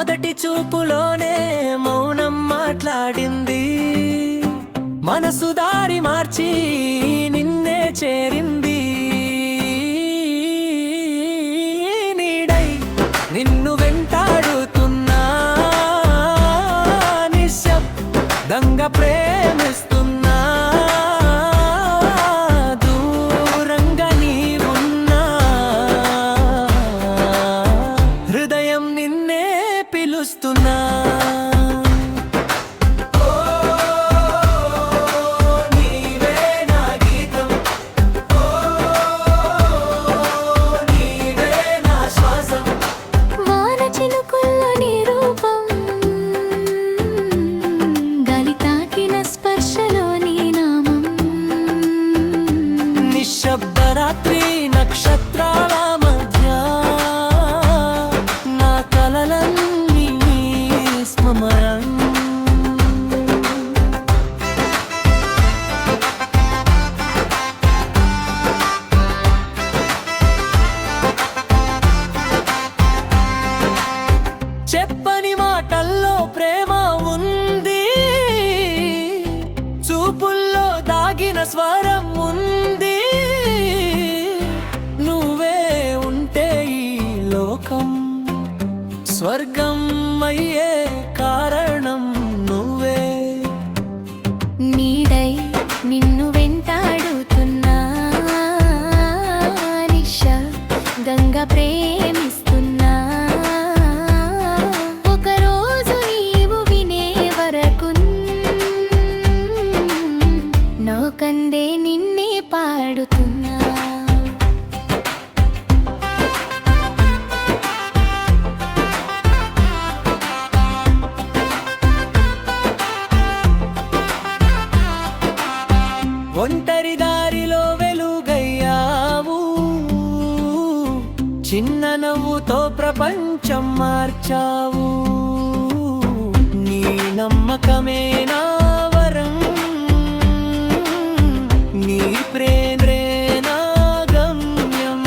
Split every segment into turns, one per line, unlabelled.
మొదటి చూపులోనే మౌనం మాట్లాడింది, మనసు దారి మార్చి నిన్నే చేరింది. నీడై నిన్ను వెంటాడుతున్నా, నిశ్శబ్దంగా ప్రేమిస్తున్నా, దూరంగా నీవున్నా, హృదయం నిన్నే పిలుస్తున్నా. శబ్దరాత్రి నక్షత్రాల మధ్య నా కలలన్నీ స్మరం. చెప్పని మాటల్లో ప్రేమ ఉంది, చూపుల్లో దాగిన స్వరం ఉంది. స్వర్గం అయ్యే కారణం నువ్వే.
నీడై నిన్ను వెంటాడుతున్నా, నిశ్శబ్దంగా ప్రేమిస్తున్నా, ఒకరోజు నీవు వినే వరకు నోకందే నిన్నే పాడుతున్నా.
ఒంటరి దారిలో వెలుగయ్యావు, చిన్న నవ్వుతో ప్రపంచం మార్చావు. నీ నమ్మకమే నా వరం, నీ ప్రేమే నా గమ్యం.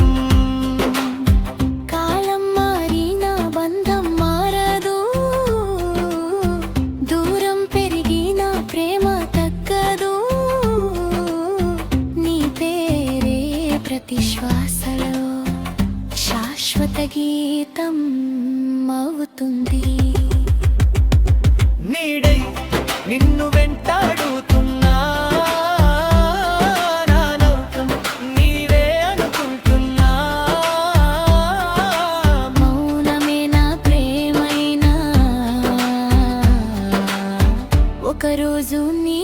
కాలం మారినా బంధం మారదు, దూరం పెరిగినా ప్రేమ తగ్గదు. ప్రతి శ్వాసలో శాశ్వత గీతం అవుతుంది.
నీడై నిన్ను వెంటాడుతున్నా, నా నౌకం నీవే అనుకుంటున్నా.
మౌనమే నా ప్రేమైనా, ఒకరోజు నీ